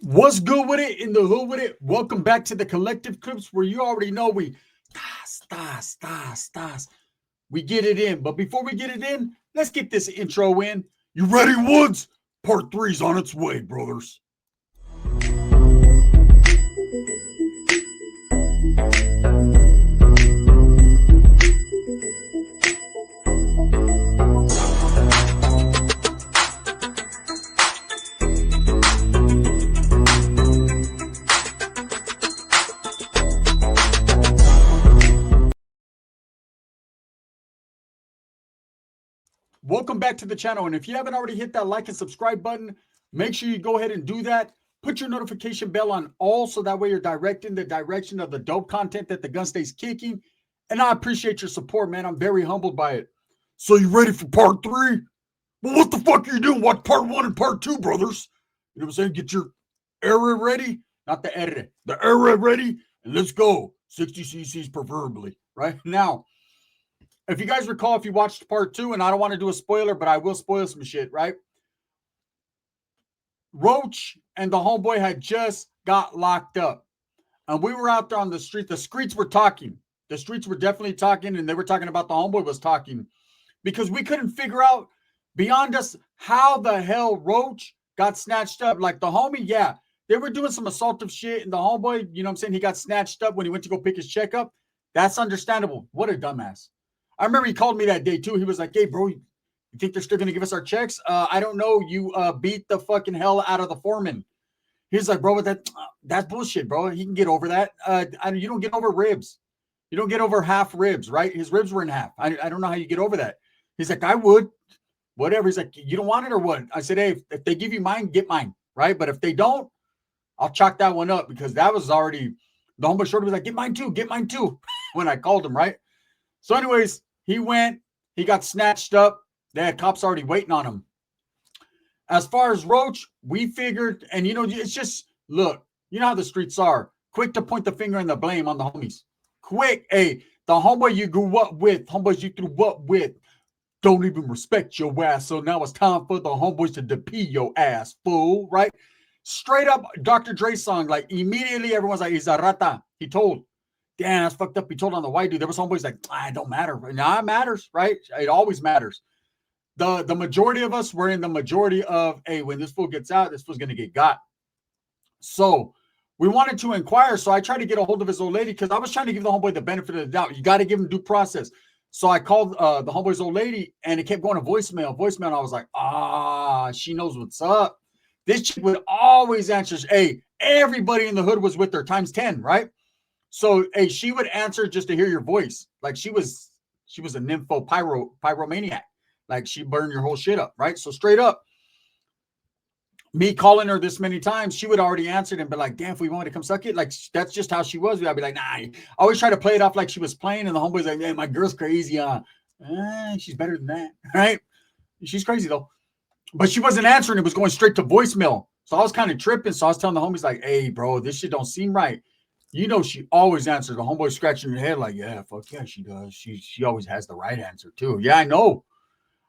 What's good with it in the hood with it? Welcome back to the collective clips where you already know we we get it in. But before we get it in, let's get this intro in. You ready, Woods? Part three's on its way, brothers. Welcome back to the channel. And if you haven't already hit that like and subscribe button, make sure you go ahead and do that. Put your notification bell on all so that way you're directing the direction of the dope content that the gun stays kicking. And I appreciate your support, man. I'm very humbled by it. So you ready for part three? Well, what the fuck are you doing? Watch part one and part two, brothers. You know what I'm saying? Get your area ready. Not the edit. The area ready. And let's go. 60 cc's preferably. Right now. If you guys recall, if you watched part two, and I don't want to do a spoiler, but I will spoil some shit, right? Roach and the homeboy had just got locked up. And we were out there on the street. The streets were talking. The streets were definitely talking, and they were talking about the homeboy was talking. Because we couldn't figure out beyond us how the hell Roach got snatched up. Like the homie, yeah, they were doing some assaultive shit, and the homeboy, you know what I'm saying, he got snatched up when he went to go pick his check up. That's understandable. What a dumbass. I remember he called me that day too. He was like, "Hey, bro, you think they're still going to give us our checks?" I don't know. You beat the fucking hell out of the foreman. He's like, "Bro, that's bullshit, bro. He can get over that. You don't get over ribs. You don't get over half ribs, right? His ribs were in half. I don't know how you get over that." He's like, "I would. Whatever." He's like, "You don't want it or what?" I said, "Hey, if they give you mine, get mine, right? But if they don't, I'll chalk that one up because that was already." The homeboy shorty was like, "Get mine too. Get mine too." When I called him, right? So, anyways, he went, he got snatched up. They had cops already waiting on him. As far as Roach, we figured, and you know, it's just look, you know how the streets are. Quick to point the finger and the blame on the homies. Quick, hey, the homeboy you grew up with, homeboys you grew up with, don't even respect your ass. So now it's time for the homeboys to DP your ass, fool, right? Straight up Dr. Dre song, like immediately everyone's like, he's a rata. He told. Damn, that's fucked up. He told on the white dude. There was homeboys like, it don't matter. Nah, it matters, right? It always matters. The majority of us were in the majority of, hey, when this fool gets out, this fool's gonna get got. So we wanted to inquire. So I tried to get a hold of his old lady because I was trying to give the homeboy the benefit of the doubt. You got to give him due process. So I called the homeboy's old lady, and it kept going to voicemail. And I was like, she knows what's up. This chick would always answer. Hey, everybody in the hood was with her times 10, right? So, hey, she would answer just to hear your voice. Like she was a nympho pyromaniac. Like she burned your whole shit up, right? So straight up, me calling her this many times, she would already answer and be like, "Damn, if we wanted to come suck it," like that's just how she was. I'd be like, "Nah." I always try to play it off like she was playing, and the homeboy's like, "Man, my girl's crazy. She's better than that, right? She's crazy though." But she wasn't answering. It was going straight to voicemail. So I was kind of tripping. So I was telling the homies like, "Hey, bro, this shit don't seem right." You know, she always answers. The homeboy scratching her head like, "Yeah, fuck yeah, she does. She always has the right answer too." Yeah, I know.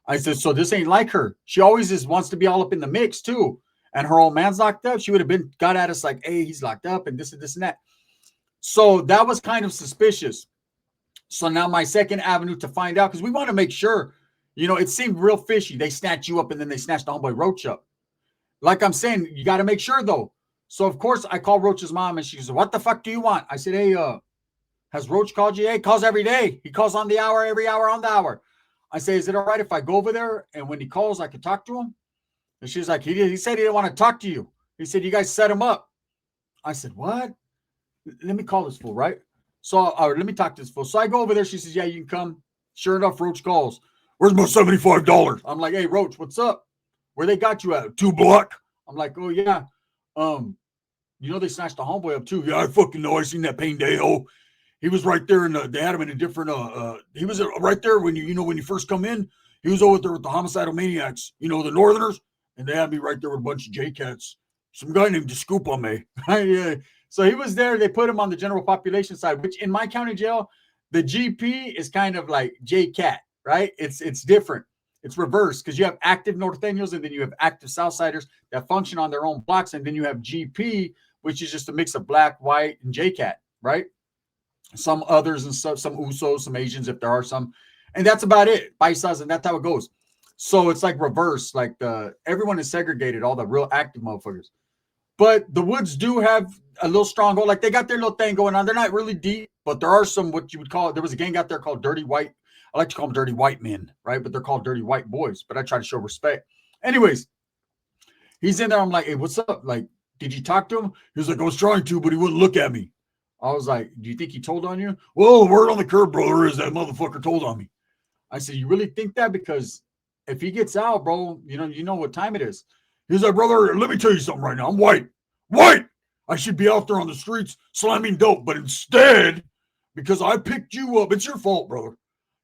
I said, "So this ain't like her. She always just wants to be all up in the mix too." And her old man's locked up. She would have got at us like, "Hey, he's locked up," and this and this and that. So that was kind of suspicious. So now my second avenue to find out, because we want to make sure, you know, it seemed real fishy. They snatch you up and then they snatch the homeboy Roach up. Like I'm saying, you got to make sure though. So of course I call Roach's mom and she says, "What the fuck do you want?" I said, "Hey, has Roach called you?" "Hey, he calls every day. He calls on the hour, every hour on the hour." I say, "Is it all right if I go over there and when he calls, I can talk to him?" And she's like, he said he didn't want to talk to you. He said, "You guys set him up." I said, "What?" "Let me call this fool, right?" So let me talk to this fool. So I go over there. She says, "Yeah, you can come." Sure enough, Roach calls. "Where's my $75?" I'm like, "Hey, Roach, what's up? Where they got you at? 2 block?" I'm like, "Oh, yeah. You know they snatched the homeboy up too." "Yeah, I fucking know. I seen that Pain Day-ho. He was right there, and they had him in a different. He was right there when when you first come in. He was over there with the homicidal maniacs, you know, the Northerners, and they had me right there with a bunch of J cats. Some guy named Scoop on me." Yeah. So he was there. They put him on the general population side, which in my county jail, the GP is kind of like J cat, right? It's different. It's reversed because you have active Norteños and then you have active Southsiders that function on their own blocks. And then you have GP, which is just a mix of black, white, and JCat, right? Some others and some Usos, some Asians, if there are some. And that's about it. Paisas, and that's how it goes. So it's like reverse. Like everyone is segregated, all the real active motherfuckers. But the Woods do have a little stronghold. Like they got their little thing going on. They're not really deep, but there are some what you would call, there was a gang out there called Dirty White. I like to call them dirty white men, right? But they're called dirty white boys. But I try to show respect. Anyways, he's in there. I'm like, hey, what's up? Like, did you talk to him? He was like, I was trying to, but he wouldn't look at me. I was like, do you think he told on you? Well, the word on the curb, brother, is that motherfucker told on me. I said, you really think that? Because if he gets out, bro, you know what time it is. He's like, brother, let me tell you something right now. I'm white. I should be out there on the streets slamming dope. But instead, because I picked you up, it's your fault, brother.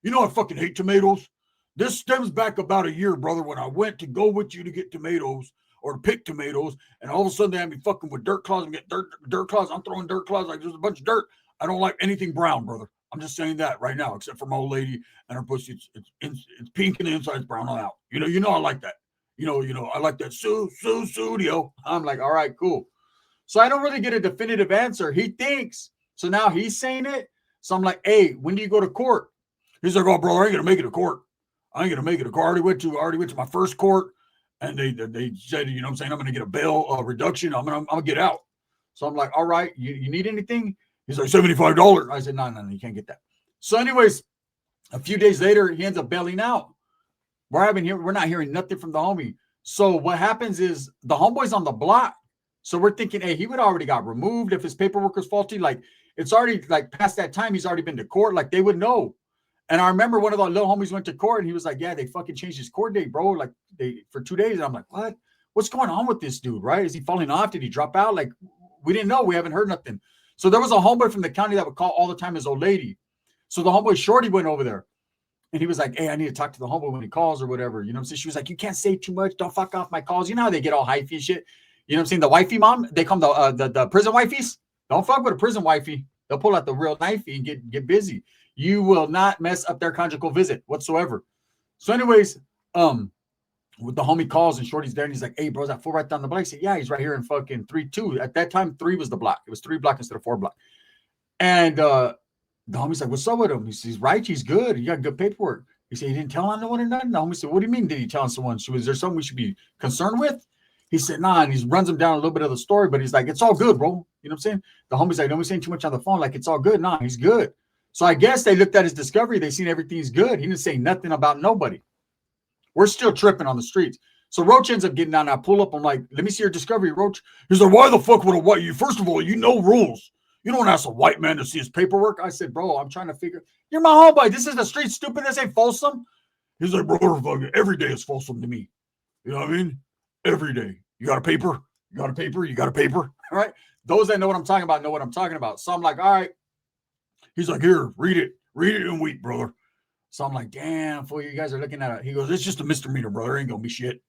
You know I fucking hate tomatoes. This stems back about a year, brother, when I went to go with you to get tomatoes or to pick tomatoes, and all of a sudden they had me fucking with dirt claws and get dirt claws. I'm throwing dirt claws like there's a bunch of dirt. I don't like anything brown, brother. I'm just saying that right now, except for my old lady and her pussy. It's pink and the inside is brown on out. You know I like that. You know I like that studio. I'm like, all right, cool. So I don't really get a definitive answer. He thinks so now he's saying it. So I'm like, hey, when do you go to court? He's like, oh, brother, I ain't gonna make it to court. I already went to my first court, and they said, you know what I'm saying, I'm gonna get a bail reduction. I'm gonna get out. So I'm like, all right, you need anything? He's like, $75. I said, no, you can't get that. So, anyways, a few days later, he ends up bailing out. We're not hearing nothing from the homie. So what happens is the homeboy's on the block. So we're thinking, hey, he would already got removed if his paperwork was faulty. Like it's already like past that time. He's already been to court. Like they would know. And I remember one of the little homies went to court and he was like, yeah, they fucking changed his court date, bro. Like for 2 days. And I'm like, what? What's going on with this dude, right? Is he falling off? Did he drop out? Like we didn't know. We haven't heard nothing. So there was a homeboy from the county that would call all the time his old lady. So the homeboy Shorty went over there. And he was like, hey, I need to talk to the homeboy when he calls or whatever. You know what I'm saying? She was like, you can't say too much. Don't fuck off my calls. You know how they get all hyphy and shit. You know what I'm saying? The wifey mom, they call them the prison wifeys. Don't fuck with a prison wifey. They'll pull out the real knifey and get busy. You will not mess up their conjugal visit whatsoever. So anyways, with the homie calls and Shorty's there and he's like, hey, bro, is that fool right down the block? I said, yeah, he's right here in fucking 3-2. At that time, 3 was the block. It was 3 block instead of 4 block. And the homie's like, what's up with him? He says, he's right. He's good. He got good paperwork. He said, he didn't tell on no one or nothing? The homie said, what do you mean did he tell on someone? So is there something we should be concerned with? He said, nah, and he runs him down a little bit of the story, but he's like, it's all good, bro. You know what I'm saying? The homie's like, don't be saying too much on the phone. Like, it's all good. Nah, he's good. So I guess they looked at his discovery. They seen everything's good. He didn't say nothing about nobody. We're still tripping on the streets. So Roach ends up getting down. I pull up. I'm like, let me see your discovery, Roach. He's like, why the fuck would a white? You first of all, you know rules. You don't ask a white man to see his paperwork. I said, bro, I'm trying to figure. You're my homeboy. This is the street, stupid. This ain't Folsom. He's like, bro, fucking every day is Folsom to me. You know what I mean? Every day. You got a paper? You got a paper? You got a paper? All right. Those that know what I'm talking about know what I'm talking about. So I'm like, all right. He's like, here, read it. Read it and weep, brother. So I'm like, damn, fool, you guys are looking at it. He goes, it's just a misdemeanor, brother. It ain't going to be shit.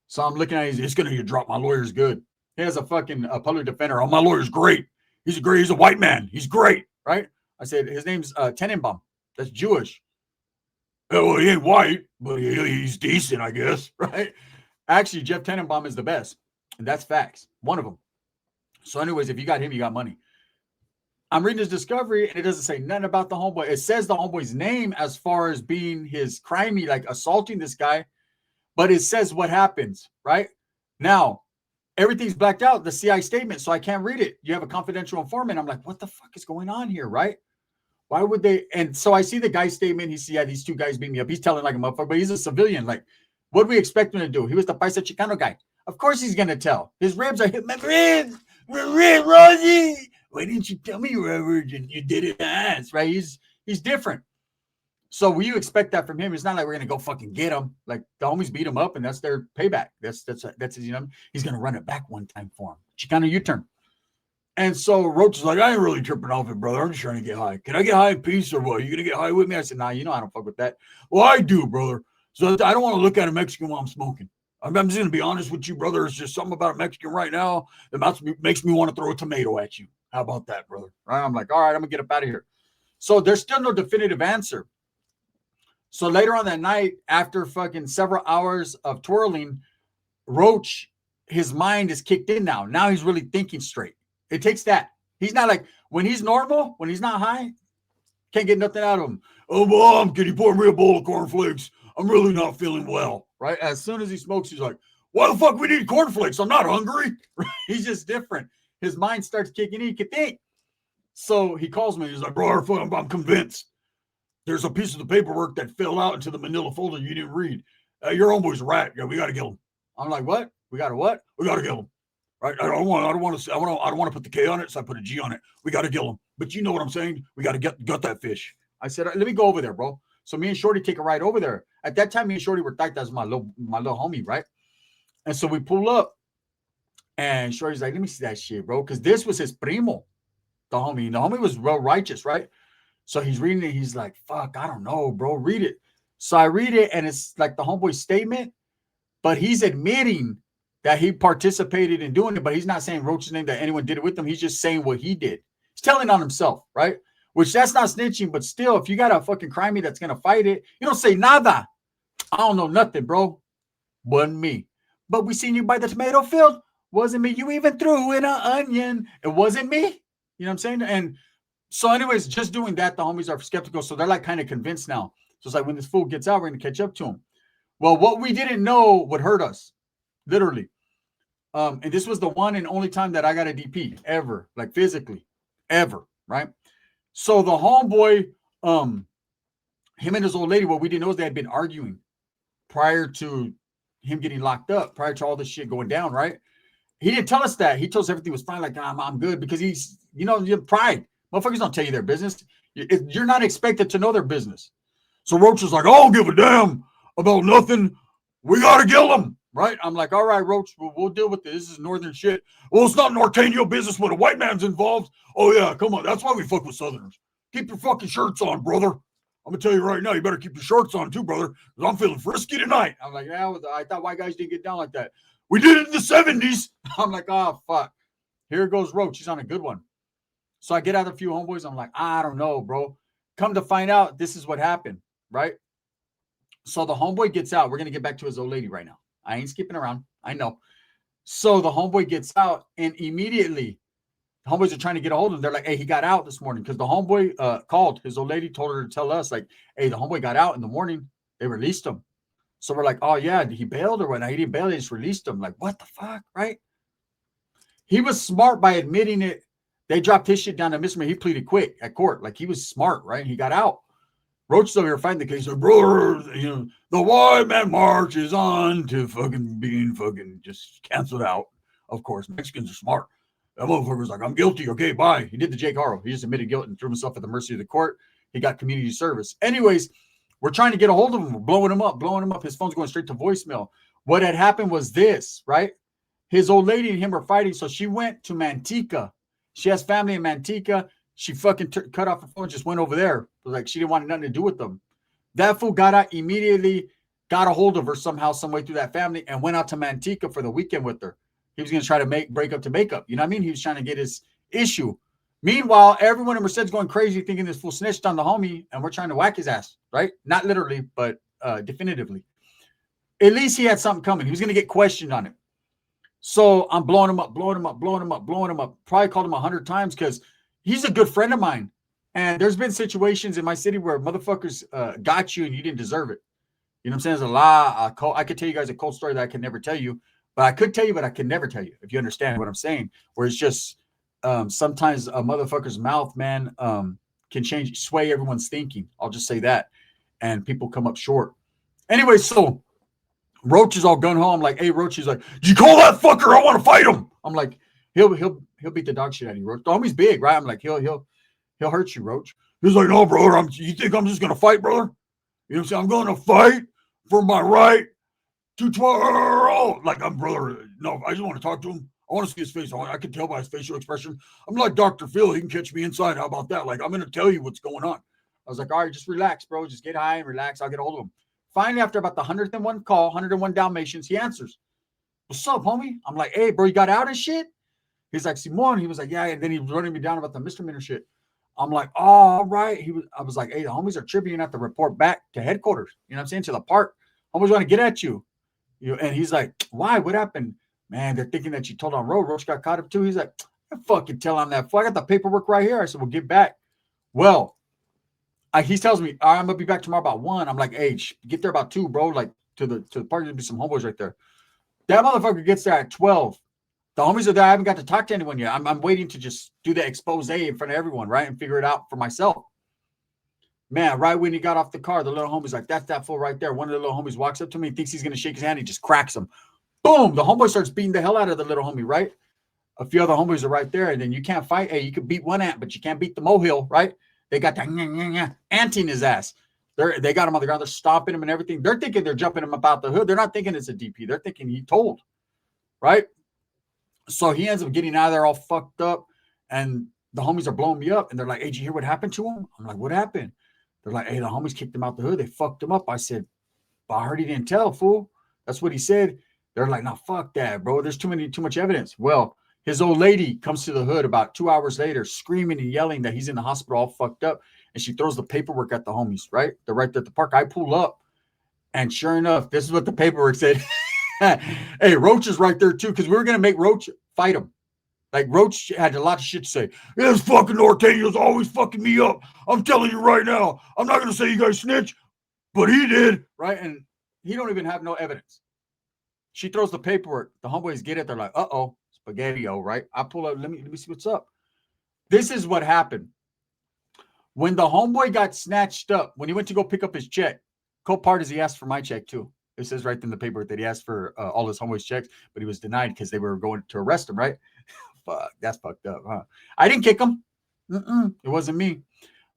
So I'm looking at it. It's going to get dropped. My lawyer's good. He has a fucking public defender. Oh, my lawyer's great. He's a white man. He's great, right? I said, his name's Tenenbaum. That's Jewish. Oh, well, he ain't white, but he's decent, I guess, right? Actually, Jeff Tenenbaum is the best. And that's facts. One of them. So anyways, if you got him, you got money. I'm reading his discovery, and it doesn't say nothing about the homeboy. It says the homeboy's name as far as being his crimey, like assaulting this guy. But it says what happens, right? Now, everything's blacked out, the CI statement, so I can't read it. You have a confidential informant. I'm like, what the fuck is going on here, right? Why would they? And so I see the guy's statement. He said, yeah, these 2 guys beat me up. He's telling like a motherfucker, but he's a civilian. Like, what do we expect him to do? He was the Paisa Chicano guy. Of course he's going to tell. His ribs are hit. My ribs were red, Rosie. Why didn't you tell me you were a virgin? You did it ass, right? He's different. So will you expect that from him? It's not like we're going to go fucking get him. Like the homies beat him up and that's their payback. That's his, you know, he's going to run it back one time for him. Chicano U-turn. And so Roach is like, I ain't really tripping off it, brother. I'm just trying to get high. Can I get high in peace or what? You going to get high with me? I said, nah, you know, I don't fuck with that. Well, I do, brother. So I don't want to look at a Mexican while I'm smoking. I'm just going to be honest with you, brother. It's just something about a Mexican right now that makes me want to throw a tomato at you. How about that, brother? Right? I'm like, all right, I'm going to get up out of here. So there's still no definitive answer. So later on that night, after fucking several hours of twirling, Roach, his mind is kicked in now. Now he's really thinking straight. It takes that. He's not like when he's normal, when he's not high, can't get nothing out of him. Oh, Mom, can you pour me a bowl of cornflakes? I'm really not feeling well. Right? As soon as he smokes, he's like, why the fuck we need cornflakes? I'm not hungry. He's just different. His mind starts kicking in. He can think. So he calls me. He's like, bro, I'm convinced. There's a piece of the paperwork that fell out into the manila folder you didn't read. Your homeboy's a rat. Yeah, we got to kill him. I'm like, what? We got to what? We got to kill him. Right? I don't want to put the K on it, so I put a G on it. We got to kill him. But you know what I'm saying? We got to gut that fish. I said, let me go over there, bro. So me and Shorty take a ride over there. At that time, me and Shorty were tight. That's my little homie, right? And so we pull up, and Shorty's like, let me see that shit, bro. Because this was his primo, the homie. The homie was real righteous, right? So he's reading it. He's like, fuck, I don't know, bro. Read it. So I read it, and it's like the homeboy's statement, but he's admitting that he participated in doing it, but he's not saying Roach's name, that anyone did it with him. He's just saying what he did. He's telling on himself, right? Which that's not snitching, but still, if you got a fucking crimey that's going to fight it, you don't say nada. I don't know nothing, bro. Wasn't me. But we seen you by the tomato field. Wasn't me. You even threw in an onion. It wasn't me. You know what I'm saying? And so anyways, just doing that, the homies are skeptical. So they're like kind of convinced now. So it's like when this fool gets out, we're going to catch up to him. Well, what we didn't know would hurt us. Literally. And this was the one and only time that I got a DP ever, like physically, ever, right? So the homeboy, him and his old lady, what we didn't know is they had been arguing prior to him getting locked up, prior to all this shit going down, right? He didn't tell us that. He told us everything was fine, like, I'm good, because he's, your pride. Motherfuckers don't tell you their business. You're not expected to know their business. So Roach was like, I don't give a damn about nothing. We got to kill him. Right? I'm like, all right, Roach, we'll deal with this. This is northern shit. Well, it's not Norteño business when a white man's involved. Oh, yeah, come on. That's why we fuck with Southerners. Keep your fucking shirts on, brother. I'm going to tell you right now, you better keep your shorts on too, brother, because I'm feeling frisky tonight. I'm like, yeah, I thought white guys didn't get down like that. We did it in the 70s. I'm like, oh, fuck. Here goes Roach. He's on a good one. So I get out a few homeboys. I'm like, I don't know, bro. Come to find out, this is what happened, right? So the homeboy gets out. We're going to get back to his old lady right now. I ain't skipping around. I know. So the homeboy gets out, and immediately the homeboys are trying to get a hold of him. They're like, hey, he got out this morning, because the homeboy called. His old lady told her to tell us, like, hey, the homeboy got out in the morning. They released him. So we're like, oh, yeah, he bailed or what? He didn't bail. They just released him. Like, what the fuck, right? He was smart by admitting it. They dropped his shit down to misdemeanor. He pleaded quick at court. Like, he was smart, right? He got out. Roach is over here fighting the case. Like, brother, the white man march is on to fucking being fucking just canceled out. Of course, Mexicans are smart. That motherfucker's like, I'm guilty. Okay, bye. He did the Jake Harlow. He just admitted guilt and threw himself at the mercy of the court. He got community service. Anyways, we're trying to get a hold of him. We're blowing him up. His phone's going straight to voicemail. What had happened was this, right? His old lady and him were fighting, so she went to Manteca. She has family in Manteca. She fucking cut off her phone, just went over there. Like, she didn't want nothing to do with them. That fool got out immediately, got a hold of her somehow, some way through that family, and went out to Manteca for the weekend with her. He was going to try to break up to make up. You know what I mean? He was trying to get his issue. Meanwhile, everyone in Merced's going crazy, thinking this fool snitched on the homie, and we're trying to whack his ass, right? Not literally, but definitively. At least he had something coming. He was going to get questioned on it. So I'm blowing him up. Probably called him 100 times because he's a good friend of mine. And there's been situations in my city where motherfuckers got you and you didn't deserve it. You know what I'm saying? There's a lot. I could tell you guys a cold story that I can never tell you. But I could tell you, but I can never tell you, if you understand what I'm saying. Where it's just sometimes a motherfucker's mouth, man, can sway everyone's thinking. I'll just say that. And people come up short. Anyway, so Roach is all gun-ho. I'm like, hey, Roach. He's like, did you call that fucker? I want to fight him. I'm like, he'll beat the dog shit out of you, Roach. The homie's big, right? I'm like, he'll hurt you, Roach. He's like, no, brother. You think I'm just going to fight, brother? You know what I'm saying? I'm going to fight for my right to twirl. Like, I'm brother. No, I just want to talk to him. I want to see his face. I can tell by his facial expression. I'm like Dr. Phil. He can catch me inside. How about that? Like, I'm going to tell you what's going on. I was like, all right, just relax, bro. Just get high and relax. I'll get a hold of him. Finally, after about the 101 call, 101 Dalmatians, he answers. What's up, homie? I'm like, hey, bro, you got out and shit? He's like, Simon. He was like, yeah. And then he was running me down about the misdemeanor shit. I'm like, oh, all right. I was like, hey, the homies are tripping. You have to report back to headquarters. You know what I'm saying? To the park. Homies want to get at you. And he's like, why? What happened? Man, they're thinking that you told on Roach. Roach got caught up too. He's like, I fucking tell on that. I got the paperwork right here. I said, well, get back. Well, he tells me, I'm gonna be back tomorrow about 1. I'm like, hey, get there about 2, bro. Like to the park, there'll be some homeboys right there. That motherfucker gets there at 12. The homies are there. I haven't got to talk to anyone yet. I'm waiting to just do the expose in front of everyone, right? And figure it out for myself. Man, right when he got off the car, the little homie's like, that's that fool right there. One of the little homies walks up to me, thinks he's going to shake his hand. He just cracks him. Boom. The homeboy starts beating the hell out of the little homie, right? A few other homies are right there. And then you can't fight. Hey, you can beat one ant, but you can't beat the molehill, right? They got that ant in his ass. They got him on the ground. They're stomping him and everything. They're thinking they're jumping him about the hood. They're not thinking it's a DP. They're thinking he told, right? So he ends up getting out of there all fucked up. And the homies are blowing me up. And they're like, hey, did you hear what happened to him? I'm like, what happened? They're like, hey, the homies kicked him out the hood. They fucked him up. I said, but I heard he didn't tell, fool. That's what he said. They're like, no, fuck that, bro. There's too much evidence. Well, his old lady comes to the hood about 2 hours later, screaming and yelling that he's in the hospital all fucked up. And she throws the paperwork at the homies, right? They're right there at the park. I pull up. And sure enough, this is what the paperwork said. Hey, Roach is right there, too, because we were going to make Roach fight him. Like, Roach had a lot of shit to say. This fucking Norteño's always fucking me up. I'm telling you right now. I'm not going to say you guys snitch, but he did. Right? And he don't even have no evidence. She throws the paperwork. The homeboys get it. They're like, uh-oh, spaghetti-o, right? I pull up. Let me see what's up. This is what happened. When the homeboy got snatched up, when he went to go pick up his check, co-part is he asked for my check, too. It says right in the paperwork that he asked for all his homeboys' checks, but he was denied because they were going to arrest him, right? Fuck, that's fucked up, huh? I didn't kick him. It wasn't me.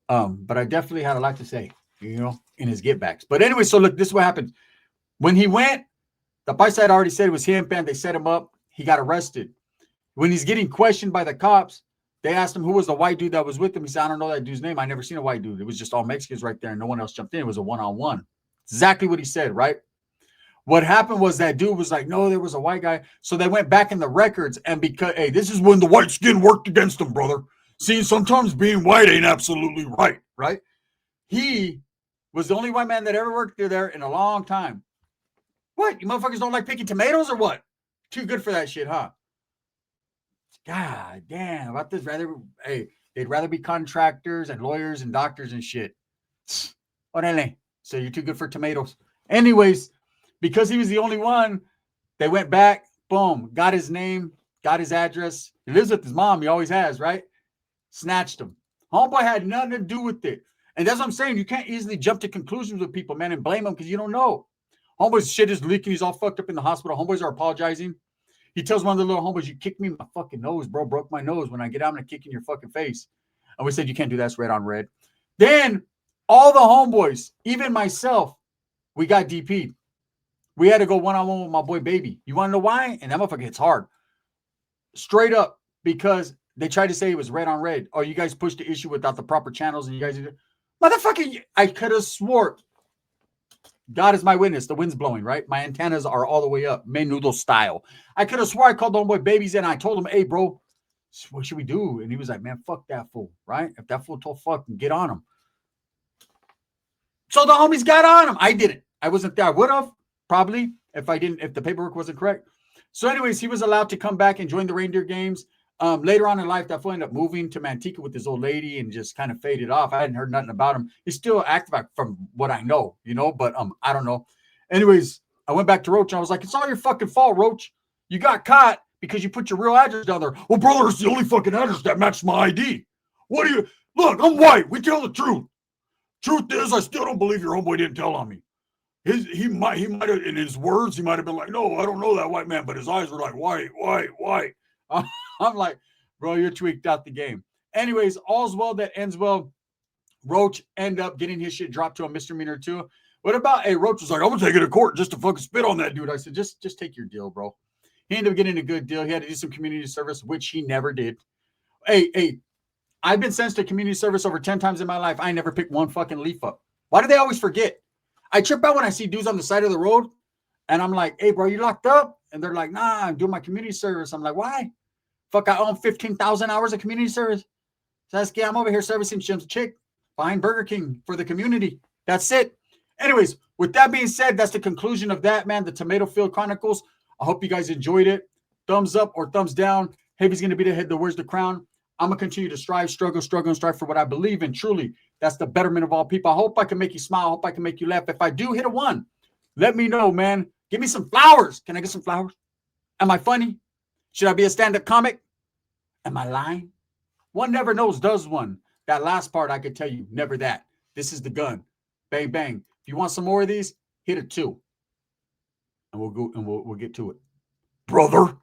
But I definitely had a lot to say, in his get backs. But anyway, so look, this is what happened. When he went, the paisa had already said it was him, and they set him up. He got arrested. When he's getting questioned by the cops, they asked him who was the white dude that was with him. He said, I don't know that dude's name. I never seen a white dude. It was just all Mexicans right there, and no one else jumped in. It was a one-on-one. Exactly what he said, right? What happened was that dude was like, no, there was a white guy. So they went back in the records, and because, hey, this is when the white skin worked against them, brother. See, sometimes being white ain't absolutely right, right? He was the only white man that ever worked there in a long time. What? You motherfuckers don't like picking tomatoes or what? Too good for that shit, huh? God damn. About this, they'd rather be contractors and lawyers and doctors and shit. Orale. So you're too good for tomatoes. Anyways, because he was the only one, they went back, boom, got his name, got his address. He lives with his mom. He always has, right? Snatched him. Homeboy had nothing to do with it. And that's what I'm saying. You can't easily jump to conclusions with people, man, and blame them because you don't know. Homeboy's shit is leaking. He's all fucked up in the hospital. Homeboys are apologizing. He tells one of the little homeboys, you kicked me in my fucking nose, bro. Broke my nose. When I get out, I'm going to kick in your fucking face. And we said, you can't do that. It's red on red. Then all the homeboys, even myself, we got DP'd. We had to go one-on-one with my boy Baby. You want to know why? And that motherfucker hits hard. Straight up, because they tried to say it was red on red. Oh, you guys pushed the issue without the proper channels, and you guys... Motherfucker, I could have swore. God is my witness. The wind's blowing, right? My antennas are all the way up, menudo style. I could have swore I called the homeboy Babies in. I told him, hey, bro, what should we do? And he was like, man, fuck that fool, right? If that fool told fuck, get on him. So the homies got on him. I didn't. I wasn't there. I would have. Probably if the paperwork wasn't correct. So anyways, he was allowed to come back and join the reindeer games. Later on in life, that fool ended up moving to Manteca with his old lady and just kind of faded off. I hadn't heard nothing about him. He's still active from what I know, but I don't know. Anyways, I went back to Roach and I was like, it's all your fucking fault, Roach. You got caught because you put your real address down there. Well, brother, it's the only fucking address that matched my ID. What do you... Look, I'm white. We tell the truth. Truth is, I still don't believe your homeboy didn't tell on me. He might have, in his words, he might have been like, no, I don't know that white man, but his eyes were like, white. I'm like, bro, you're tweaked out the game. Anyways, all's well that ends well. Roach ended up getting his shit dropped to a misdemeanor too. What about, Roach was like, I'm going to take it to court just to fucking spit on that dude. I said, just take your deal, bro. He ended up getting a good deal. He had to do some community service, which he never did. Hey, I've been sentenced to community service over 10 times in my life. I never picked one fucking leaf up. Why do they always forget? I trip out when I see dudes on the side of the road and I'm like, hey, bro, you locked up? And they're like, nah, I'm doing my community service. I'm like, why? Fuck, I own 15,000 hours of community service. Saskia, I'm over here servicing some chick behind Burger King for the community. That's it. Anyways, with that being said, that's the conclusion of that, man. The Tomato Field Chronicles. I hope you guys enjoyed it. Thumbs up or thumbs down. Heavy's going to be the head that wears the crown. I'm going to continue to strive, struggle, and strive for what I believe in. Truly, that's the betterment of all people. I hope I can make you smile. I hope I can make you laugh. If I do hit a 1, let me know, man. Give me some flowers. Can I get some flowers? Am I funny? Should I be a stand-up comic? Am I lying? One never knows, does one? That last part, I could tell you, never that. This is the gun. Bang, bang. If you want some more of these, hit a 2. And we'll go and we'll get to it. Brother.